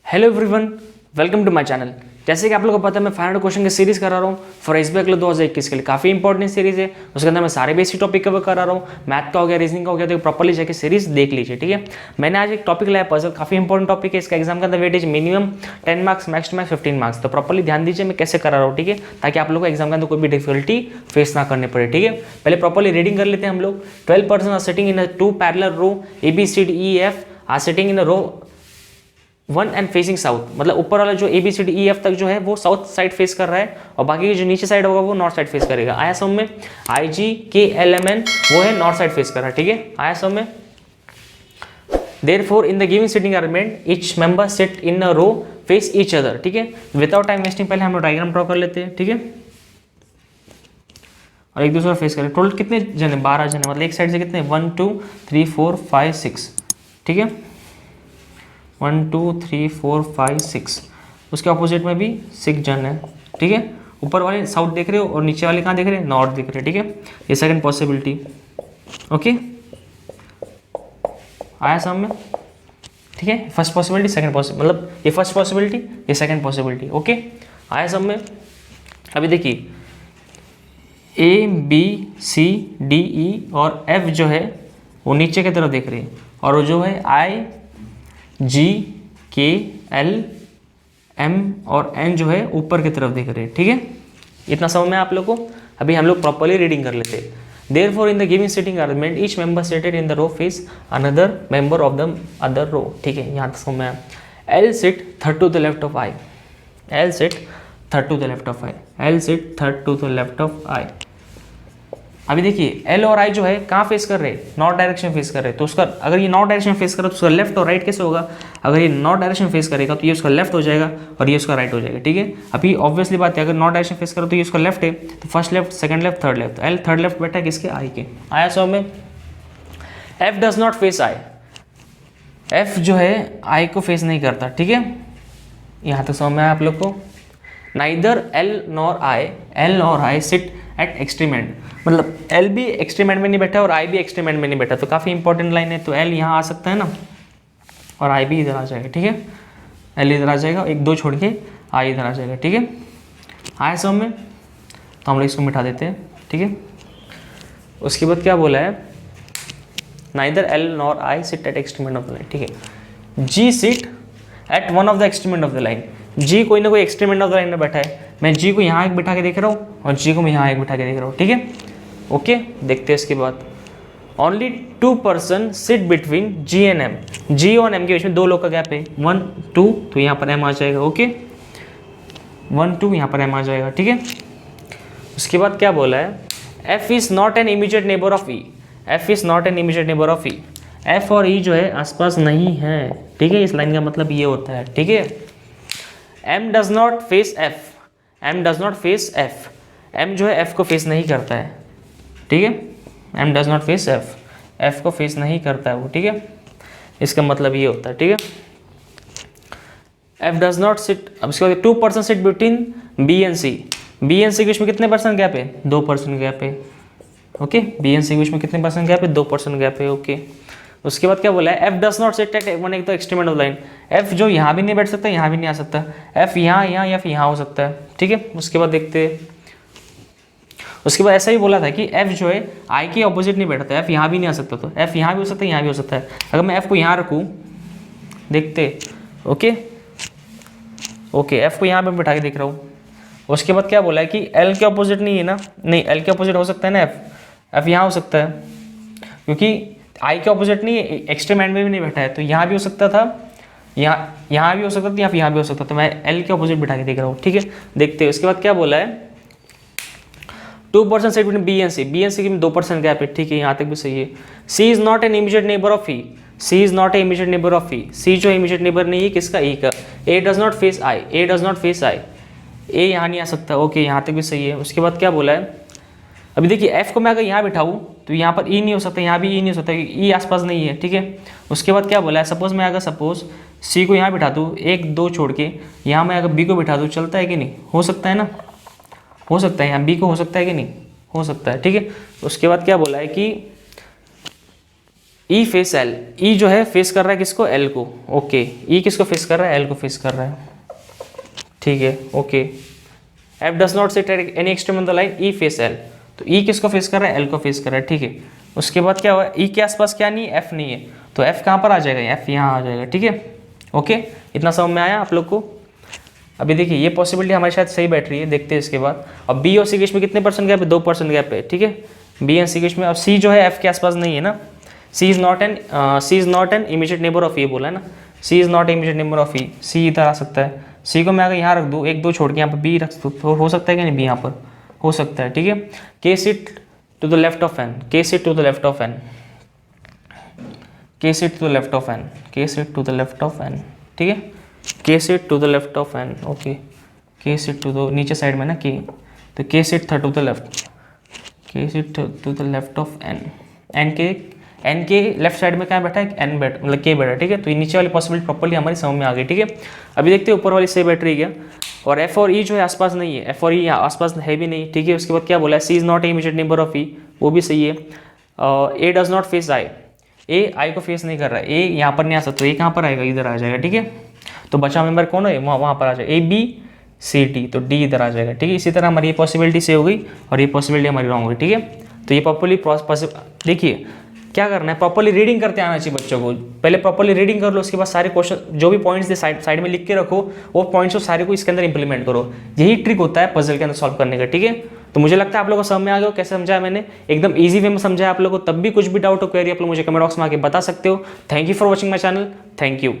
Hello everyone, welcome to my channel. जैसे कि आप लोगों को पता है मैं 500 क्वेश्चन की सीरीज करा रहा हूँ फॉर एसबीआई क्लर्क 2021 के लिए। काफ़ी इंपॉर्टेंट सीरीज है, उसके अंदर मैं सारे बेसिक टॉपिक कवर करा रहा हूँ। मैथ का हो गया, रीजनिंग का हो गया, तो प्रॉपर्ली जाकर सीरीज देख लीजिए, ठीक है। मैंने आज एक टॉपिक लाया पजल, काफ़ी इंपॉर्टेंट टॉपिक है। इसका एग्जाम का अंदर weightage minimum 10 marks, max to max 15 marks. तो प्रॉपर्ली ध्यान दीजिए मैं कैसे करा रहा हूँ, ठीक है, ताकि आप लोग को एग्जाम के अंदर कोई भी डिफिकल्टी फेस ना करनी पड़े, ठीक है। पहले प्रॉपर्ली रीडिंग कर लेते हैं हम लोग। 12 person are sitting in two parallel row A B C D E F are sitting in row 1 and facing south. मतलब ऊपर वाला जो A B C D E F तक जो है वो साउथ साइड फेस कर रहा है और बाकी जो नीचे साइड होगा वो नॉर्थ साइड फेस करेगा। आया सब में? आई जी के एल एम एन वो है नॉर्थ साइड फेस कर रहा है, ठीक है। आया सब में? Therefore in the given sitting arrangement each member sit in a row face each other, ठीक है। विदाउट टाइम वेस्टिंग पहले हम लोग डायग्राम ड्रॉ कर लेते हैं, ठीक है, और एक दूसरा फेस करें। टोटल कितने जने? 12 जने। मतलब एक साइड से कितने? 1 2 3 4 5 6, ठीक है। 1 2 3 4 5 6। उसके अपोजिट में भी 6 जन है, ठीक है। ऊपर वाले साउथ देख रहे हो और नीचे वाले कहाँ देख रहे हैं? नॉर्थ देख रहे हैं, ठीक है। ये सेकंड पॉसिबिलिटी, ओके। आया समझ में? ठीक है। फर्स्ट पॉसिबिलिटी, सेकंड पॉसिबिलिटी, मतलब ये फर्स्ट पॉसिबिलिटी, ये सेकंड पॉसिबिलिटी, ओके। आया समझ में? अभी देखिए ए बी सी डी ई और एफ जो है वो नीचे की तरफ देख रही है और वो जो है आई जी के एल एम और एन जो है ऊपर की तरफ देख रहे हैं, ठीक है। इतना समझ में आप लोग को? अभी हम लोग प्रॉपर्ली रीडिंग कर लेते हैं। Therefore in the given sitting arrangement each member seated in the row face another member of the other row, ठीक है। यहाँ तक समझ में आया? L sit third to the left of I, L sit third to the left of I, L sit third to the left of I. अभी देखिए L और आई जो है कहाँ फेस कर रहे हैं? नॉर्थ डायरेक्शन फेस कर रहे हैं। तो उसका अगर ये नॉर्थ डायरेक्शन फेस करे तो उसका लेफ्ट और राइट कैसे होगा? अगर ये नॉर्थ डायरेक्शन फेस करेगा तो ये उसका लेफ्ट हो जाएगा और ये उसका राइट हो जाएगा, ठीक है। अभी ऑब्वियसली बात है, अगर नॉर्थ डायरेक्शन फेस करे तो ये उसका लेफ्ट है, तो first left, second left, third left. L third left बैठा है किसके? आई के। आया समझ में? F does not face I, F जो है आई को फेस नहीं करता, ठीक है। यहाँ तक समझ में आया आप लोग को? Neither L nor I, L और I sit at extreme end. मतलब एल भी एक्सट्रीम एंड में नहीं बैठा और आई भी एक्सट्रीम एंड में नहीं बैठा, तो काफ़ी इंपॉर्टेंट लाइन है। तो एल यहाँ आ सकता है ना और आई भी इधर आ जाएगा, ठीक है। एल इधर आ जाएगा, एक दो छोड़ के आई इधर आ जाएगा, ठीक है। आया समझ में? तो हम लोग इसको मिटा देते हैं, ठीक है। उसके बाद क्या बोला है? Neither L nor I sit at extreme end of the line, ठीक है। G sit at one of the extreme end of the line. G कोई ना कोई extreme end of the line में बैठा है। मैं जी को यहाँ एक बिठा के देख रहा हूँ और जी को मैं यहाँ एक बिठा के देख रहा हूँ, ठीक है, ओके। देखते हैं इसके बाद। Only 2 person sit between G and M. G और एम के बीच में 2 लोग का गैप है, 1 2, तो यहाँ पर एम आ जाएगा, ओके। 1 2 यहाँ पर एम आ जाएगा, ठीक है। उसके बाद क्या बोला है? F is not an immediate neighbour of E, F is not an immediate neighbour of E. F और ई जो है आसपास नहीं है, ठीक है। इस लाइन का मतलब ये होता है, ठीक है। M does not face F, M does not face F, M जो है एफ को फेस नहीं करता है, ठीक है। M does not face F, F को फेस नहीं करता है वो, ठीक है। इसका मतलब ये होता है, ठीक है। F does not sit. अब इसके बाद 2 person sit between B and C. B and C के बीच में कितने पर्सन गैप है? 2 पर्सन गैप है, ओके। बी एंड सी के बीच में कितने पर्सन गैप है? 2 पर्सन गैप है, ओके। उसके बाद क्या बोला है? F does not seat at one एक तो extreme end of line. F जो यहाँ भी नहीं बैठ सकता, यहाँ भी नहीं आ सकता। एफ यहाँ यहाँ या फिर यहाँ हो सकता है, ठीक है। उसके बाद देखते हैं। उसके बाद ऐसा ही बोला था कि एफ जो है आई के ऑपोजिट नहीं बैठता, एफ यहाँ भी नहीं आ सकता, तो एफ यहाँ भी हो सकता है, यहाँ भी हो सकता है। अगर मैं एफ को यहाँ रखूँ, देखते, ओके ओके, एफ को यहाँ पे बैठा के देख रहा हूँ। उसके बाद क्या बोला है कि एल के ऑपोजिट नहीं है ना, नहीं एल के ऑपोजिट हो सकता है ना एफ, एफ यहाँ हो सकता है क्योंकि आई के ऑपोजिट नहीं है, एक्सट्रीम एंड में भी नहीं बैठा है, तो यहाँ भी हो सकता था, यहाँ भी हो सकता था, या फिर यहाँ भी हो सकता था। तो मैं एल के ऑपोजिट बिठा के देख रहा हूँ, ठीक है। देखते हैं उसके बाद क्या बोला है? 2 person set between B and C, B and C में 2 पर्सन गैप है, ठीक है, यहाँ तक भी सही है। C is not an immediate neighbour of E, C is not a immediate neighbour of E, C जो इमीडिएट नेबर नहीं है किसका? ई का। A does not face I, A does not face I, A यहाँ नहीं आ सकता, okay, यहाँ तक भी सही है। उसके बाद क्या बोला है? अभी देखिए एफ को मैं अगर यहाँ बिठाऊँ तो यहाँ पर ई नहीं हो सकता, यहाँ भी ई नहीं हो सकता, ई आसपास नहीं है, ठीक है। उसके बाद क्या बोला है? सपोज मैं अगर सपोज सी को यहाँ बिठा दूँ, 1 2 छोड़ के, यहाँ मैं अगर बी को बिठा दूँ, चलता है कि नहीं? हो सकता है ना, हो सकता है। यहाँ बी को हो सकता है कि नहीं? हो सकता है, ठीक है। उसके बाद क्या बोला है कि ई फेस एल, ई जो है फेस कर रहा है किसको, एल को, ओके। ई किसको फेस कर रहा है, एल को फेस कर रहा है, ठीक है, okay. F does not sit at any extreme on the line E face L, तो ई किसको फेस कर रहा है, एल को फेस कर रहा है, ठीक है। उसके बाद क्या हुआ, ई के आसपास क्या नहीं है, एफ नहीं है, तो एफ कहाँ पर आ जाएगा, एफ यहाँ आ जाएगा, ठीक है, ओके। इतना समझ में आया आप लोग को। अभी देखिए ये पॉसिबिलिटी हमारे शायद सही बैठ रही है, देखते हैं इसके बाद। अब बी और सी के बीच में कितने परसेंट गैप है, 2% गैप है, ठीक है, बी एंड सी के बीच में। अब सी जो है एफ के आसपास नहीं है ना, C is not an immediate neighbour of A बोला है ना, C is not immediate neighbour of E, C इधर आ सकता है, सी को मैं अगर यहाँ रख दूँ, 1 2 छोड़ के यहाँ पर बी रख दूँ तो हो सकता है कि नहीं, बी यहाँ पर हो सकता है, ठीक है। K sit to the left of N, K sit to the left of N, K sit to the left of N, K sit to the left of N, ठीक है, K sit to the left of N, okay. K sit to the नीचे side में ना K, तो K sit था to the left, K sit to the left of N, N के left side में क्या बैठा है, एन बैठ मतलब के बैठा, ठीक है। तो ये नीचे वाली पॉसिबिलिटी प्रॉपर्ली हमारी समझ में आ गई, ठीक है। अभी देखते हैं ऊपर वाली सही बैठ रही क्या, और एफ और ई जो है आसपास नहीं है, एफ और ई आसपास है भी नहीं, ठीक है। उसके बाद क्या बोला है, C is not a immediate neighbour of E, वो भी सही है। A does not face I, A I को फेस नहीं कर रहा है, ए यहाँ पर नहीं आ सकता, ए कहाँ पर आएगा, इधर आ जाएगा, ठीक है। तो बचा मेंबर कौन है, वहाँ पर आ जाएगा, ए बी सी डी, तो डी इधर आ जाएगा, ठीक है। इसी तरह हमारी ये पॉसिबिलिटी से हो गई और ये पॉसिबिलिटी हमारी रॉन्ग हुई, ठीक है। तो ये प्रॉपर्ली देखिए क्या करना है, प्रॉपर्ली रीडिंग करते आना चाहिए बच्चों को, पहले प्रॉपर्ली रीडिंग कर लो, उसके बाद सारे क्वेश्चन जो भी पॉइंट्स दे साइड में लिख के रखो, वो पॉइंट्स को सारे को इसके अंदर इंप्लीमेंट करो। यही ट्रिक होता है पजल के अंदर सॉल्व करने का, ठीक है। तो मुझे लगता है आप लोगों को समझ में आ गया कैसे समझाया मैंने, एकदम ईजी वे में समझाया आप लोगों को। तब भी कुछ भी डाउट हो, क्वेरी आप लोग मुझे कमेंट बॉक्स में आके बता सकते हो। Thank you for watching my channel, thank you.